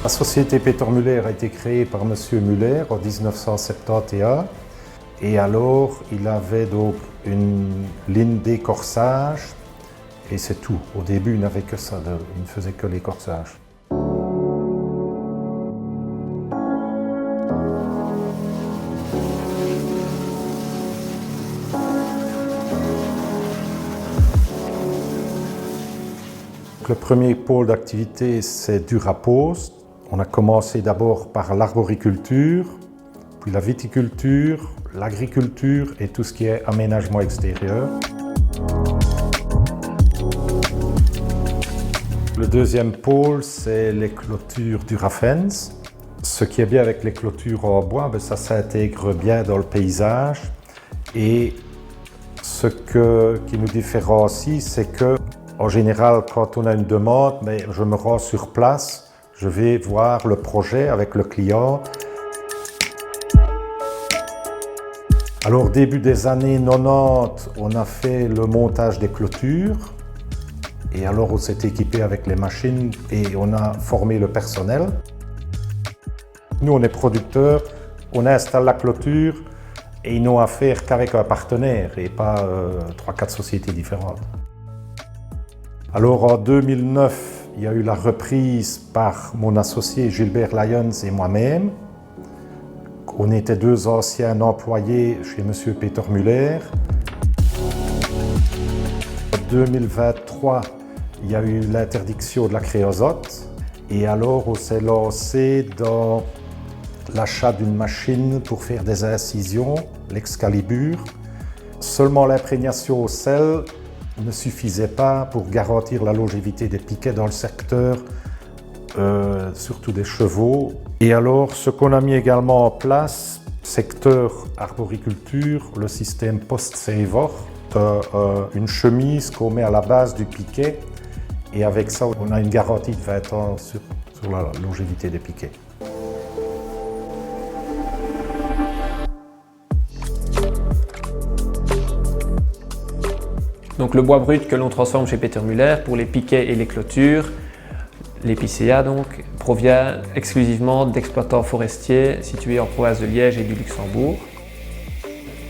La société Peter Müller a été créée par M. Müller en 1971 et alors il avait donc une ligne d'écorçage et c'est tout. Au début il n'avait que ça, il ne faisait que l'écorçage. Le premier pôle d'activité, c'est Durapost. On a commencé d'abord par l'arboriculture, puis la viticulture, l'agriculture et tout ce qui est aménagement extérieur. Le deuxième pôle, c'est les clôtures Durafens. Ce qui est bien avec les clôtures en bois, ça s'intègre bien dans le paysage. Et ce qui nous différencie, c'est que en général, quand on a une demande, je me rends sur place, je vais voir le projet avec le client. Alors, début des années 90, on a fait le montage des clôtures. Et alors, on s'est équipé avec les machines et on a formé le personnel. Nous, on est producteurs, on installe la clôture et ils n'ont affaire qu'avec un partenaire et pas 3-4 sociétés différentes. Alors en 2009, il y a eu la reprise par mon associé Gilbert Lyons et moi-même. On était deux anciens employés chez M. Peter Müller. En 2023, il y a eu l'interdiction de la créosote. Et alors on s'est lancé dans l'achat d'une machine pour faire des incisions, l'Excalibur. Seulement l'imprégnation au sel ne suffisait pas pour garantir la longévité des piquets dans le secteur, surtout des chevaux. Et alors, ce qu'on a mis également en place, secteur arboriculture, le système post-savor, une chemise qu'on met à la base du piquet. Et avec ça, on a une garantie de 20 ans sur la longévité des piquets. Donc le bois brut que l'on transforme chez Peter Müller pour les piquets et les clôtures, l'épicéa donc, provient exclusivement d'exploitants forestiers situés en province de Liège et du Luxembourg.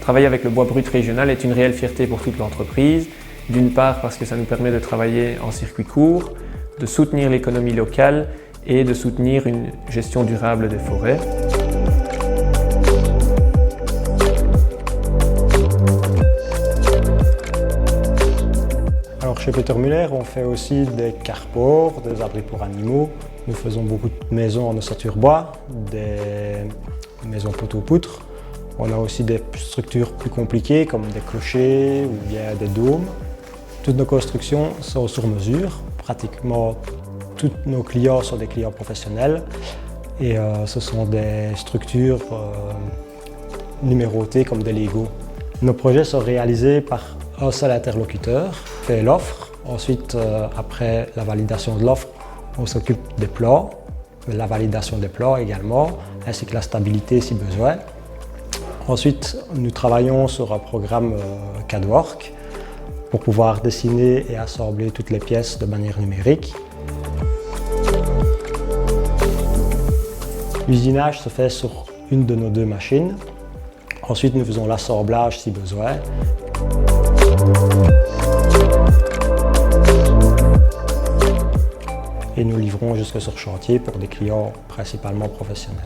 Travailler avec le bois brut régional est une réelle fierté pour toute l'entreprise, d'une part parce que ça nous permet de travailler en circuit court, de soutenir l'économie locale et de soutenir une gestion durable des forêts. Chez Peter Müller, on fait aussi des carports, des abris pour animaux. Nous faisons beaucoup de maisons en ossature bois, des maisons poteaux-poutres. On a aussi des structures plus compliquées comme des clochers ou bien des dômes. Toutes nos constructions sont sur mesure. Pratiquement tous nos clients sont des clients professionnels et ce sont des structures numérotées comme des Lego. Nos projets sont réalisés par un seul interlocuteur fait l'offre. Ensuite, après la validation de l'offre, on s'occupe des plans, de la validation des plans également, ainsi que la stabilité si besoin. Ensuite, nous travaillons sur un programme CADWork pour pouvoir dessiner et assembler toutes les pièces de manière numérique. L'usinage se fait sur une de nos deux machines. Ensuite, nous faisons l'assemblage si besoin. Et nous livrons jusque sur chantier pour des clients principalement professionnels.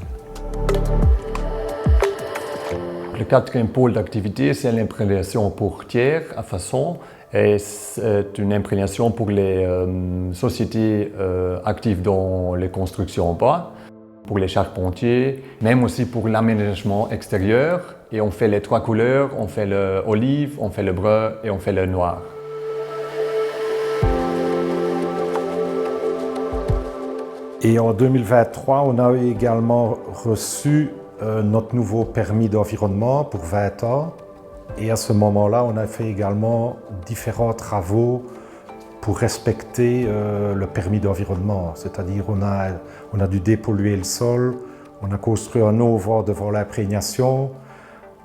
Le quatrième pôle d'activité, c'est l'imprégnation pour tiers à façon. Et c'est une imprégnation pour les sociétés actives dans les constructions en bois, pour les charpentiers, même aussi pour l'aménagement extérieur. Et on fait les trois couleurs, on fait le olive, on fait le brun et on fait le noir. Et en 2023, on a également reçu notre nouveau permis d'environnement pour 20 ans. Et à ce moment-là, on a fait également différents travaux pour respecter le permis d'environnement. C'est-à-dire on a dû dépolluer le sol, on a construit un auvent devant l'imprégnation,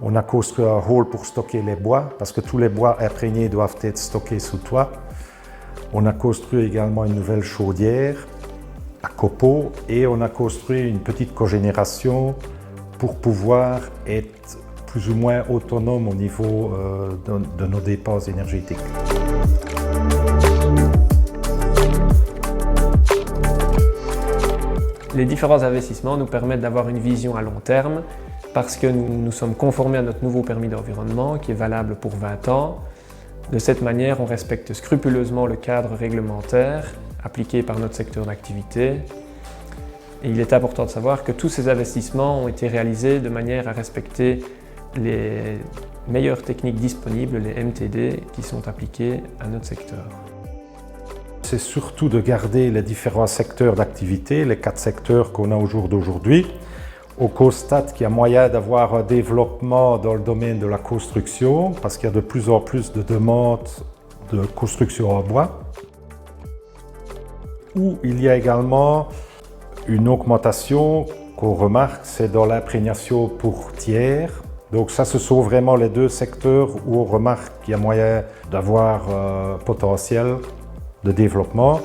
on a construit un hall pour stocker les bois, parce que tous les bois imprégnés doivent être stockés sous toit. On a construit également une nouvelle chaudière. à copeaux et on a construit une petite cogénération pour pouvoir être plus ou moins autonome au niveau de nos dépenses énergétiques. Les différents investissements nous permettent d'avoir une vision à long terme parce que nous sommes conformés à notre nouveau permis d'environnement qui est valable pour 20 ans. De cette manière, on respecte scrupuleusement le cadre réglementaire appliqué par notre secteur d'activité. Et il est important de savoir que tous ces investissements ont été réalisés de manière à respecter les meilleures techniques disponibles, les MTD, qui sont appliquées à notre secteur. C'est surtout de garder les différents secteurs d'activité, les 4 secteurs qu'on a au jour d'aujourd'hui. On constate qu'il y a moyen d'avoir un développement dans le domaine de la construction parce qu'il y a de plus en plus de demandes de construction en bois. Où il y a également une augmentation qu'on remarque, c'est dans l'imprégnation pour tiers. Donc ça, ce sont vraiment les 2 secteurs où on remarque qu'il y a moyen d'avoir potentiel de développement.